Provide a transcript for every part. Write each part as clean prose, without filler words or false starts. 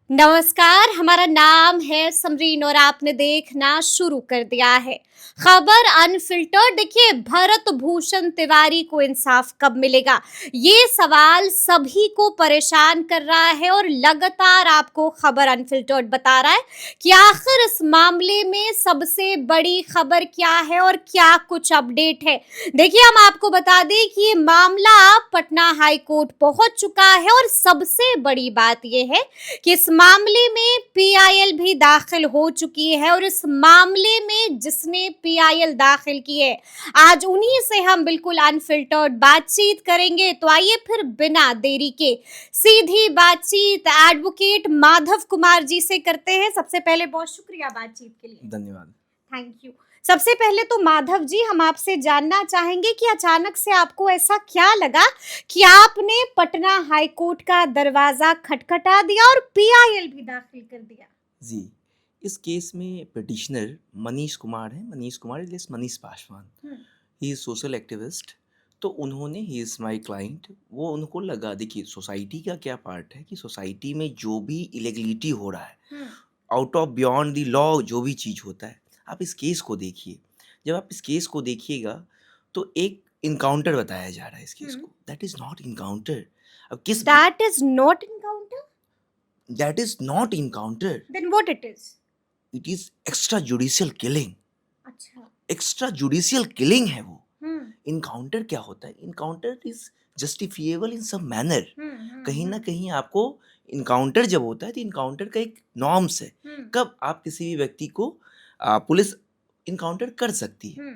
नमस्कार, हमारा नाम है समरीन और आपने देखना शुरू कर दिया है खबर अनफिल्टर्ड। देखिए, भरत भूषण तिवारी को इंसाफ कब मिलेगा, ये सवाल सभी को परेशान कर रहा है और लगातार आपको खबर अनफिल्टर्ड बता रहा है कि आखिर इस मामले में सबसे बड़ी खबर क्या है और क्या कुछ अपडेट है। देखिए, हम आपको बता दें कि ये मामला पटना हाई कोर्ट पहुंच चुका है और सबसे बड़ी बात यह है कि इस मामले में पीआईएल भी दाखिल हो चुकी है और इस मामले में जिसने पीआईएल दाखिल की है, आज उन्हीं से हम बिल्कुल अनफिल्टर्ड बातचीत करेंगे। तो आइए फिर बिना देरी के सीधी बातचीत एडवोकेट माधव कुमार जी से करते हैं। सबसे पहले बहुत शुक्रिया बातचीत के लिए। धन्यवाद। Thank you. सबसे पहले तो माधव जी, हम आपसे जानना चाहेंगे कि अचानक से आपको ऐसा क्या लगा कि आपने पटना हाई कोर्ट का दरवाजा खटखटा दिया और पीआईएल भी दाखिल कर दिया। जी, इस केस में पिटिशनर मनीष कुमार है, Manish Kumar Ilyas Manish Paswan. He is social activist. तो उन्होंने, ही इज माय क्लाइंट, वो उनको लगा, देखिए सोसाइटी का क्या पार्ट है कि सोसाइटी में जो भी इलीगलिटी हो रहा है, out of beyond the law जो भी चीज़ होता है, आप इस केस को देखिए। जब आप इस केस को देखिएगा तो एक इनकाउंटर बताया जा रहा है इस केस को। That is not encounter. अब किस that is not encounter. That is not encounter, then what it is? It is extra judicial killing. अच्छा। एक्स्ट्रा जुडिशियल किलिंग है वो। इनकाउंटर क्या होता है? Encounter is justifiable in some manner. कहीं ना कहीं आपको इनकाउंटर जब होता है तो इनकाउंटर का एक नॉर्म्स है, कब आप किसी भी व्यक्ति को पुलिस इनकाउंटर कर सकती है।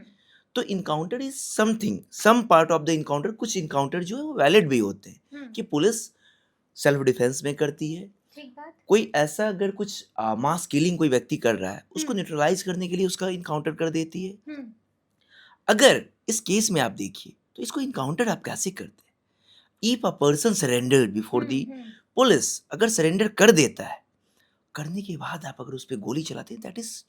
तो encounter is something, some part of the encounter. कुछ इनकाउंटर जो है वो वैलिड भी होते हैं कि पुलिस सेल्फ डिफेंस में करती है। कोई ऐसा अगर कुछ मास किलिंग कोई व्यक्ति कर रहा है, उसको न्यूट्रलाइज करने के लिए उसका इनकाउंटर कर देती है। अगर इस केस में आप देखिए तो इसको इनकाउंटर आप कैसे करते हैं? If a person surrendered before the police, अगर सरेंडर कर देता है, करने के बाद आप अगर उस पर गोली चलाते हैं, that is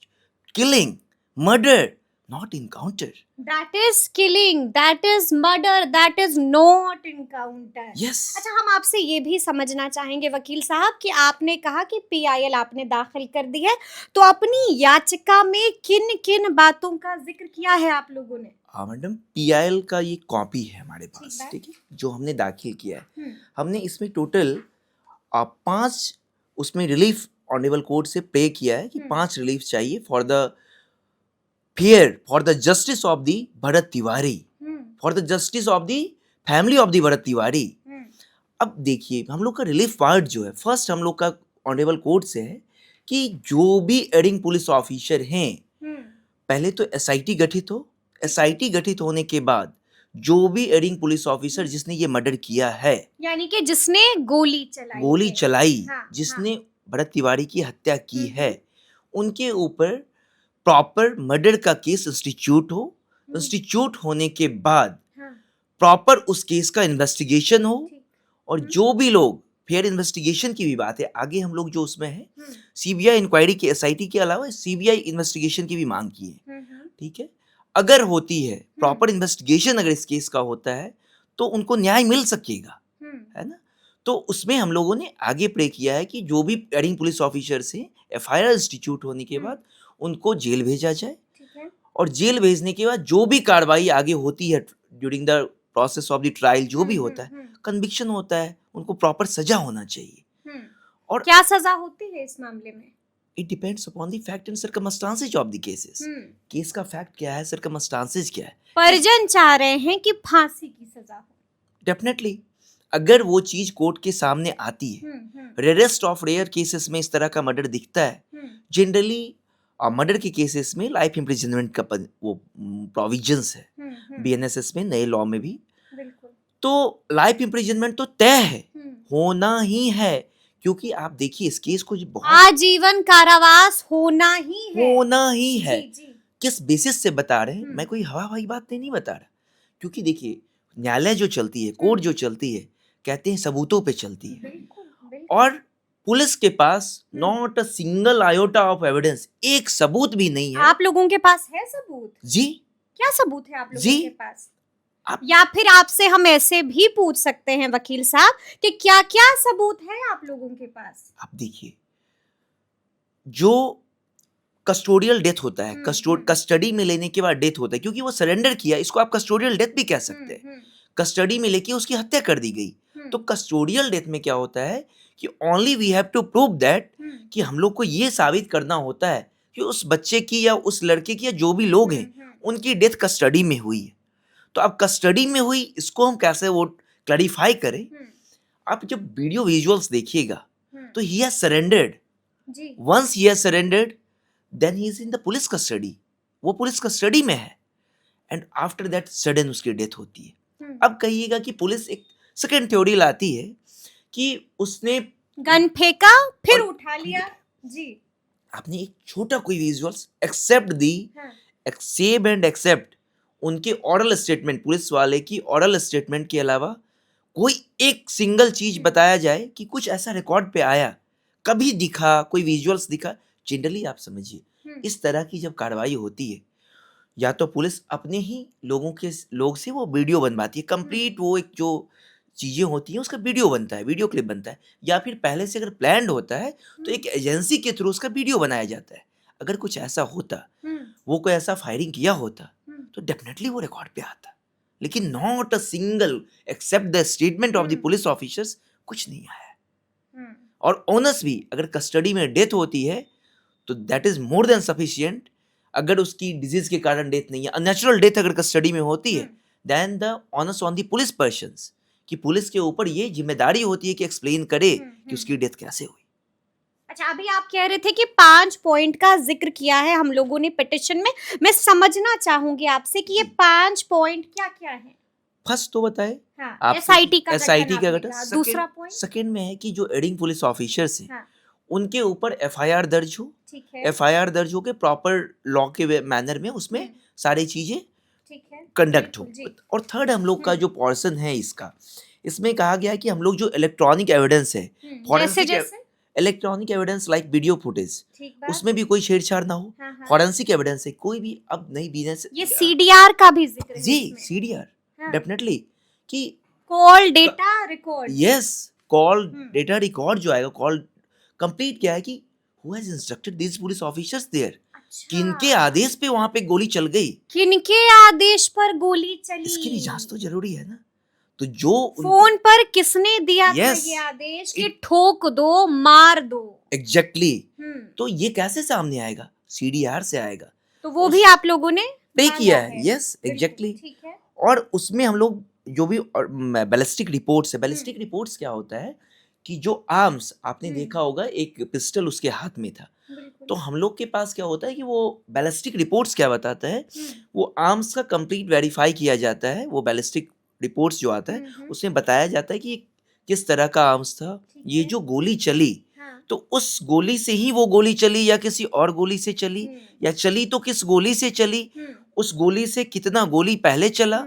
killing, murder, not encounter. That is killing, that is murder, that is not encounter. Yes. अच्छा, हम आपसे ये भी समझना चाहेंगे वकील साहब कि आपने कहा कि पीआईएल आपने दाखिल कर दी है, तो अपनी याचिका में किन किन बातों का जिक्र किया है आप लोगों ने? हाँ मैडम, पीआईएल का ये कॉपी है हमारे पास, ठीक है। ठीक है, जो हमने दाखिल किया है। हमने इसमें टोटल 5 उसमें रिलीफ ऑनरेबल कोर्ट से पे किया है कि 5 रिलीफ चाहिए for the fair, for the justice of the Bharat Tiwari, for the justice of the family of the Bharat Tiwari. अब देखिए, हम लोग का रिलीफ पार्ट जो है, फर्स्ट हम लोग का ऑनरेबल कोर्ट से है कि जो भी एडिंग पुलिस ऑफिसर हैं, पहले तो एसआईटी गठित हो। एसआईटी गठित होने के बाद जो भी एडिंग पुलिस ऑफिसर जिसने ये मर्डर किया है, यानी कि जिसने गोली चलाई, हाँ, जिसने भरत तिवारी की हत्या की है, उनके ऊपर प्रॉपर मर्डर का केस इंस्टीट्यूट हो। इंस्टीट्यूट होने के बाद प्रॉपर उस केस का इन्वेस्टिगेशन हो, और जो भी लोग, फेयर इन्वेस्टिगेशन की भी बात है, आगे हम लोग जो उसमें है सीबीआई इंक्वायरी के, एसआईटी के अलावा सीबीआई इन्वेस्टिगेशन की भी मांग की है। ठीक है, अगर होती है प्रॉपर इन्वेस्टिगेशन, अगर इस केस का होता है तो उनको न्याय मिल सकेगा, है ना। तो उसमें हम लोगों ने आगे प्रे किया है कि जो भी एडिंग पुलिस ऑफिसर से एफआईआर इंस्टीट्यूट होने के बाद उनको जेल भेजा जाए, और जेल भेजने के बाद जो भी कार्रवाई आगे होती है during the process of the trial, जो भी होता है, कन्विक्शन होता है, उनको प्रॉपर सजा होना चाहिए। और क्या सजा होती है इस मामले में? It depends upon the fact and circumstances of the cases. Case का फैक्ट क्या है, सर्कमस्टांसेस क्या है। परिजन चाह रहे हैं कि फांसी की सजा हो। डेफिनेटली, अगर वो चीज कोर्ट के सामने आती है, रेयरेस्ट ऑफ रेयर केसेस में इस तरह का मर्डर दिखता है। जनरली मर्डर के केसेस में लाइफ इम्प्रिजनमेंट का वो प्रोविजंस है बीएनएसएस में, नए लॉ में भी। तो लाइफ इम्प्रिजनमेंट तो तय है, होना ही है, क्योंकि आप देखिए इस केस को आजीवन कारावास होना ही है। जी। किस बेसिस से बता रहे हैं? मैं कोई हवा हवाई बात नहीं बता रहा, क्योंकि देखिए न्यायालय जो चलती है, कोर्ट जो चलती है, कहते हैं सबूतों पे चलती है। बिल्कुल। और पुलिस के पास not a single iota of evidence, एक सबूत भी नहीं है। आप लोगों के पास है सबूत? जी। क्या सबूत है आप लोगों के पास? या फिर आपसे हम ऐसे भी पूछ सकते हैं वकील साहब कि क्या क्या सबूत है आप लोगों के पास? आप देखिए, जो कस्टोडियल डेथ होता है, हम्म। कस्टडी में लेने के बाद डेथ होता है, क्योंकि वो सरेंडर किया, इसको आप कस्टोडियल डेथ भी कह सकते हैं। कस्टडी में लेके उसकी हत्या कर दी गई। तो कस्टोडियल डेथ में क्या होता है कि only we have to prove that, कि हम लोग को ये साबित करना होता है कि उस बच्चे की या उस लड़के की या जो भी लोग हैं उनकी डेथ कस्टडी में हुई है। तो अब कस्टडी में हुई, इसको हम कैसे वो क्लैरिफाई करें। आप जब वीडियो विजुअल्स देखिएगा तो ही हैज सरेंडर्ड। जी। Once he has surrendered then he is in the police custody, वो पुलिस कस्टडी में है, एंड आफ्टर दैट सडन उसकी डेथ होती है। अब कहिएगा कि पुलिस एक सेकंड थ्योरी लाती है कि उसने गन फेंका फिर और- उठा लिया। जी। आपने एक छोटा कोई विजुअल्स एक्सेप्ट दी, एक्सेप्ट एंड एक्सेप्ट उनके ऑरल स्टेटमेंट, पुलिस वाले की ऑरल स्टेटमेंट के अलावा कोई एक सिंगल चीज बताया जाए कि कुछ ऐसा रिकॉर्ड पे आया, कभी दिखा, कोई विजुअल्स दिखा। जनरली आप समझिए इस तरह की जब कार्रवाई होती है, या तो पुलिस अपने ही लोग से वो वीडियो बनवाती है कंप्लीट, वो एक जो चीजें होती हैं उसका वीडियो बनता है, वीडियो क्लिप बनता है, या फिर पहले से अगर प्लान्ड होता है तो एक एजेंसी के थ्रू उसका वीडियो बनाया जाता है। अगर कुछ ऐसा होता, वो कोई ऐसा फायरिंग किया होता, तो डेफिनेटली वो रिकॉर्ड पे आता, लेकिन not a single except the statement of the police officers, कुछ नहीं आया। और ऑनस भी अगर कस्टडी में डेथ होती है तो that is more than sufficient. अगर उसकी डिजीज के कारण डेथ नहीं है, अननेचुरल डेथ अगर कस्टडी में होती है, then the onus on the police persons, कि पुलिस के ऊपर ये जिम्मेदारी होती है कि एक्सप्लेन करे कि उसकी डेथ कैसे हुई। अच्छा, अभी आप कह रहे थे कि 5 पॉइंट का जिक्र किया है हम लोगों ने पिटिशन में। मैं समझना चाहूंगी आपसे कि ये 5 पॉइंट क्या-क्या हैं? फर्स्ट तो बताए हाँ, एसआईटी का एसआईटी का आपने गठन। कहा। दूसरा पॉइंट? सेकंड में है कि जो एडिंग पुलिस ऑफिसर्स हैं हाँ, उनके ऊपर एफआईआर दर्ज हो, ठीक है। एफआईआर दर्ज हो के प्रॉपर लॉ के मैनर में उसमें सारी चीजें ठीक है। कंडक्ट हो। बिल्कुल, जी। और थर्ड हम लोग का जो पोर्शन है इसका, इसमें कहा गया है कि हम लोग जो इलेक्ट्रॉनिक एविडेंस है, जैसे फॉरेंसिक जैसे? Electronic evidence like video footage, ठीक बात। उसमें भी कोई छेड़छाड़ ना हो। हाँ, हाँ। फॉरेंसिक एविडेंस है कोई भी, अब नई बिजनेस ये सीडीआर का भी जिक्र है जी, इसमें। सीडीआर हाँ। डेफिनेटली, कि call data record. Yes, call data record जो आएगा, कॉल कंप्लीट क्या है कि who has instructed this police officers there, किनके आदेश पे वहां पे गोली चल गई, किनके आदेश पर गोली चली, इसकी भी जांच तो जरूरी है ना। तो जो फोन पर किसने दिया था Yes, ये आदेश कि ठोक दो, मार दो। एग्जैक्टली, तो ये कैसे सामने आएगा? सीडीआर से आएगा, तो वो भी आप लोगों ने पे मांगा किया है। यस, बिल्कुल, एग्जैक्टली। ठीक है। और उसमें हम लोग जो भी बैलिस्टिक रिपोर्ट्स है, बैलिस्टिक रिपोर्ट्स क्या होता है कि जो आर्म्स आपने देखा होगा, एक पिस्टल उसके हाथ में था, बिल्कुल। तो हम लोग के पास क्या होता है कि वो बैलिस्टिक रिपोर्ट्स क्या बताता है, वो आर्म्स का कंप्लीट वेरीफाई किया जाता है। वो बैलिस्टिक रिपोर्ट्स जो आता है उसमें बताया जाता है कि किस तरह का आर्म्स था, ये जो गोली चली तो उस गोली से ही वो गोली चली या किसी और गोली से चली, या चली तो किस गोली से चली, उस गोली से कितना गोली पहले चला।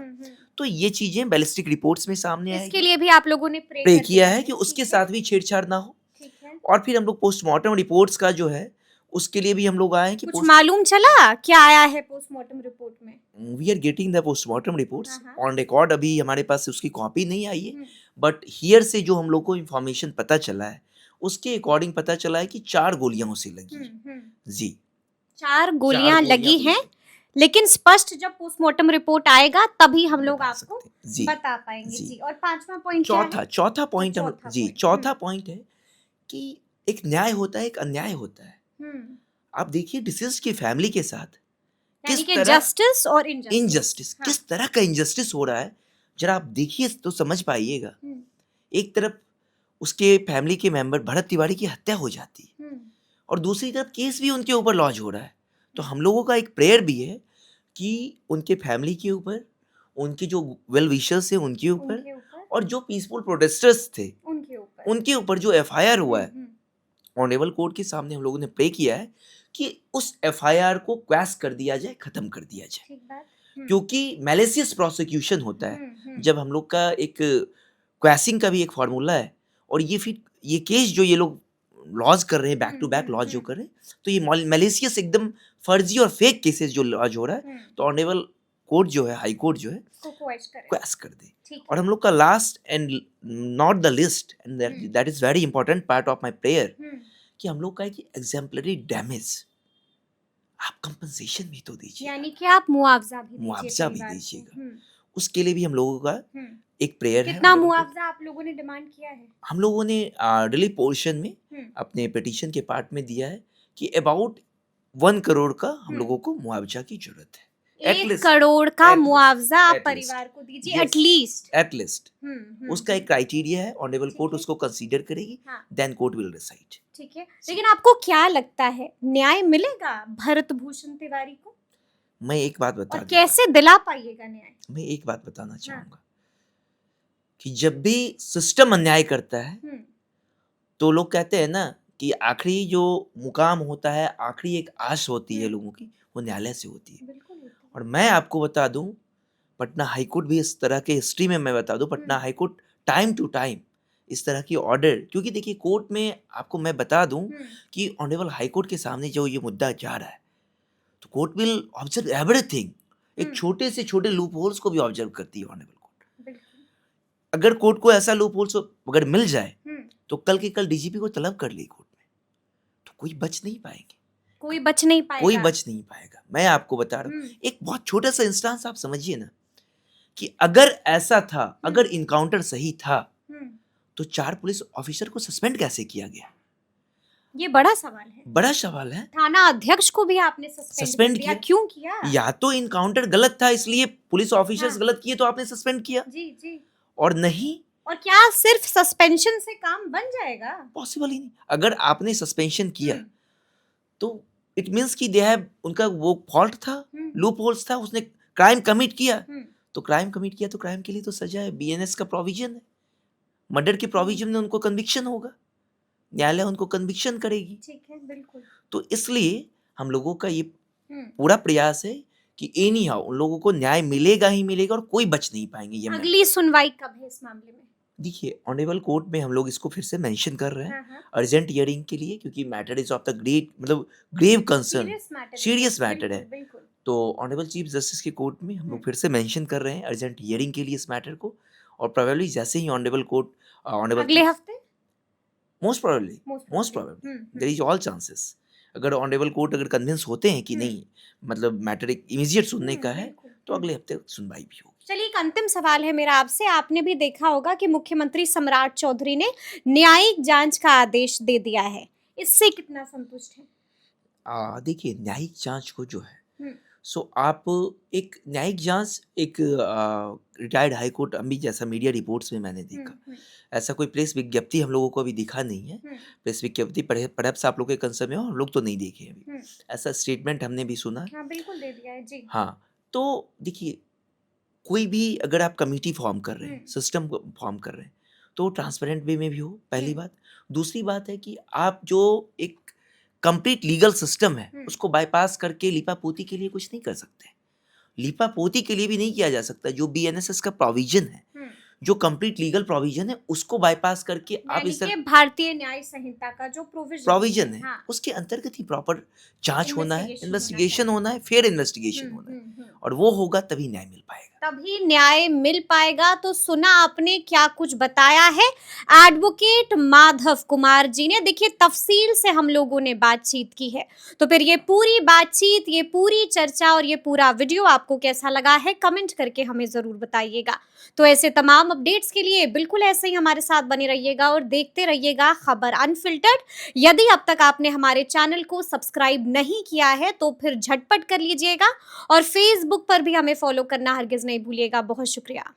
तो ये चीजें बैलिस्टिक रिपोर्ट्स में सामने आएगी। इसके लिए भी आप लोगों ने प्रे किया है कि उसके साथ भी छेड़छाड़ ना हो। ठीक है। और फिर हम लोग पोस्टमार्टम रिपोर्ट्स का जो है उसके लिए भी हम लोग आए हैं कि कुछ मालूम चला क्या आया है पोस्टमार्टम रिपोर्ट में? We are getting the postmortem reports हाँ, ऑन रिकॉर्ड। अभी हमारे पास उसकी कॉपी नहीं आई है, बट हियर से जो हम लोग को इन्फॉर्मेशन पता चला है उसके अकॉर्डिंग पता चला है कि 4 गोलियां उसे लगी हैं। जी, 4 गोलियां लगी हैं, लेकिन स्पष्ट जब पोस्टमार्टम रिपोर्ट आएगा तभी हम लोग बता आपको सकते हैं। जी, बता पाएंगे। जी। जी, और 5वां पॉइंट क्या है? चौथा पॉइंट हम चौथा जी point, चौथा पॉइंट है कि एक न्याय होता है, एक अन्याय होता है। आप देखिए डिसीज की फैमिली के साथ यानी किस कि तरह जस्टिस और इनजस्टिस। इनजस्टिस, किस तरह का इनजस्टिस हो रहा है, जरा आप देखिए तो समझ पाइएगा। एक तरफ उसके फैमिली के मेंबर भरत तिवारी की हत्या हो जाती है और दूसरी तरफ केस भी उनके ऊपर लॉन्च हो रहा है। तो हम लोगों का एक प्रेयर भी है कि उनके फैमिली के ऊपर, उनके जो वेल विशर्स हैं उनके ऊपर, और जो पीसफुल प्रोटेस्टर्स थे उनके ऊपर जो एफआईआर हुआ है, ऑनरेबल कोर्ट के सामने हम लोगों ने प्रे किया है कि उस एफआईआर को क्वैश कर दिया जाए, खत्म कर दिया जाए। क्योंकि मैलिशियस प्रोसिक्यूशन होता है जब हम लोग का एक क्वैशिंग का भी एक फार्मूला है, और ये फिर ये केस जो ये लोग लॉज कर रहे हैं, बैक टू बैक लॉज जो कर रहे हैं, तो ये मैलिशियस एकदम फर्जी और फेक केसेस जो लॉज हो रहा है, तो ऑनरेबल कोर्ट जो है, हाई कोर्ट जो है, क्वैश कर दे। और हम लोग का last and not the list, and that is very important part of my prayer, कि हम लोग का है कि एग्जाम्पलरी डैमेज आप कंपनसेशन भी तो दीजिए, यानी कि आप मुआवजा भी दीजिए मुआवजा भी परिवार को। दीजिएगा। उसके लिए भी हम लोगों का एक प्रेयर है। कितना honorable court। मुआवजा आप लोगों ने डिमांड किया है? हम लोगों ने डेली पोर्शन में हम्म, अपने पिटीशन के पार्ट में दिया है कि अबाउट 1 करोड़ का हम लोगों को मुआवजा की जरूरत है। 1 करोड़ का at least, मुआवजा आप at least, परिवार को दीजिए yes, एटलीस्ट। एटलीस्ट उसका एक क्राइटेरिया है, ऑनरेबल ठीक कोर्ट है। उसको कंसीडर करेगी, हाँ। Then court will decide. ठीक है, लेकिन आपको क्या लगता है न्याय मिलेगा भरत भूषण तिवारी को? मैं एक बात बता और दूं, कैसे दिला पाइएगा न्याय? मैं एक बात बताना चाहूंगा कि जब भी सिस्टम अन्याय करता है तो लोग कहते हैं ना कि आखिरी जो मुकाम होता है, आखिरी एक आश होती है लोगों की, वो न्यायालय से होती है। बिल्कुल होता है। और मैं आपको बता दूं, पटना हाईकोर्ट भी इस तरह के हिस्ट्री में मैं बता दूं, Patna high court time to time इस तरह की ऑर्डर, क्योंकि देखिए कोर्ट में आपको मैं बता दूं कि ऑनरेबल हाईकोर्ट के सामने जो ये मुद्दा जा रहा है, तो कोर्ट विल ऑब्जर्व एवरीथिंग। एक छोटे से छोटे लूप होल्स को भी ऑब्जर्व करती है ऑनरेबल कोर्ट। बिल्कुल। अगर कोर्ट को ऐसा लूप होल्स अगर मिल जाए तो कल के कल डीजीपी को तलब कर ले कोर्ट में, तो कोई बच नहीं पाएंगे, कोई बच नहीं पाएगा। कोई बच नहीं पाएगा। मैं आपको बता रहा हूँ, एक बहुत छोटा सा इंस्टांस आप समझिए ना कि अगर ऐसा था, अगर इनकाउंटर सही था, तो 4 पुलिस ऑफिसर को सस्पेंड कैसे किया गया? ये बड़ा सवाल है। बड़ा सवाल है। थाना अध्यक्ष को भी आपने सस्पेंड किया, क्यों किया? या तो इनकाउंटर गलत था इसलिए पुलिस ऑफिसर्स गलत किए तो आपने सस्पेंड किया, जी जी, और नहीं, और क्या सिर्फ सस्पेंशन से काम बन जाएगा? पॉसिबल ही नहीं। अगर आपने सस्पेंशन किया तो इट मींस कि दे हैव, उनका वो फॉल्ट था, लूप होल्स था, उसने क्राइम कमिट किया, तो क्राइम कमिट किया तो क्राइम के लिए तो सजा है। बीएनएस का प्रोविजन है, मर्डर के प्रोविजन में उनको कन्विक्शन होगा, न्यायालय उनको कन्विक्शन करेगी। ठीक है, बिल्कुल। तो इसलिए हम लोगों का ये पूरा प्रयास है कि एनी हाउ उन लोगों को न्याय मिलेगा ही मिलेगा और कोई बच नहीं पाएंगे। ये अगली सुनवाई कब है इस मामले में? देखिए ऑनरेबल कोर्ट में हम लोग इसको फिर से मेंशन कर रहे हैं अर्जेंट हियरिंग के लिए, क्योंकि matter is of the great, मतलब ग्रेव कंसर्न, सीरियस मैटर है। तो ऑनरेबल चीफ जस्टिस के कोर्ट में हम लोग फिर से मेंशन कर रहे हैं अर्जेंट हियरिंग के लिए इस मैटर को, और प्रोबेबली जैसे ही ऑनरेबल कोर्ट अगले हफ्ते, most probably there is all chances, अगर ऑनरेबल कोर्ट अगर कन्विंस होते हैं कि नहीं मतलब मैटर एक इमीडिएट सुनने का है, तो अगले हफ्ते सुनवाई भी होगी। चलिए, एक अंतिम सवाल है मेरा आपसे। आपने भी देखा होगा कि मुख्यमंत्री सम्राट चौधरी ने न्यायिक जांच का आदेश दे दिया है, इससे कितना संतुष्ट है? देखिए न्यायिक जांच को जो है, सो आप एक न्यायिक जांच, एक रिटायर्ड हाई कोर्ट, अभी जैसा मीडिया रिपोर्ट्स में मैंने देखा, ऐसा कोई प्रेस विज्ञप्ति हम लोगों को अभी दिखा नहीं है। प्रेस विज्ञप्ति परहैप्स आप लोग के कंसर्न में हो, हम लोग तो नहीं देखे अभी, ऐसा स्टेटमेंट हमने भी सुना। हाँ, बिल्कुल दे दिया है जी। हाँ, तो देखिए कोई भी अगर आप कमेटी फॉर्म कर रहे हैं, सिस्टम फॉर्म कर रहे हैं, तो ट्रांसपेरेंट वे में भी हो, पहली बात। दूसरी बात है कि आप जो एक कंप्लीट लीगल सिस्टम है उसको बाईपास करके लीपापोती के लिए कुछ नहीं कर सकते। लीपापोती के लिए भी नहीं किया जा सकता। जो बीएनएसएस का प्रोविजन है, जो कंप्लीट लीगल प्रोविजन है, उसको बाईपास करके आप इस तरह भारतीय न्याय संहिता का जो प्रोविजन है, उसके अंतर्गत ही प्रॉपर जांच होना है, इन्वेस्टिगेशन होना है, फेयर इन्वेस्टिगेशन होना है, और वो होगा तभी न्याय मिल पाएगा। तभी न्याय मिल पाएगा। तो सुना आपने क्या कुछ बताया है एडवोकेट माधव कुमार जी ने। देखिए, तफसील से हम लोगों ने बातचीत की है, तो फिर ये पूरी बातचीत, ये पूरी चर्चा और ये पूरा वीडियो आपको कैसा लगा है, कमेंट करके हमें जरूर बताइएगा। तो ऐसे तमाम अपडेट्स के लिए बिल्कुल ऐसे ही हमारे साथ बने रहिएगा और देखते रहिएगा खबर अनफिल्टर्ड। यदि अब तक आपने हमारे चैनल को सब्सक्राइब नहीं किया है तो फिर झटपट कर लीजिएगा, और फेसबुक पर भी हमें फॉलो करना हरगिज नहीं भूलिएगा। बहुत शुक्रिया।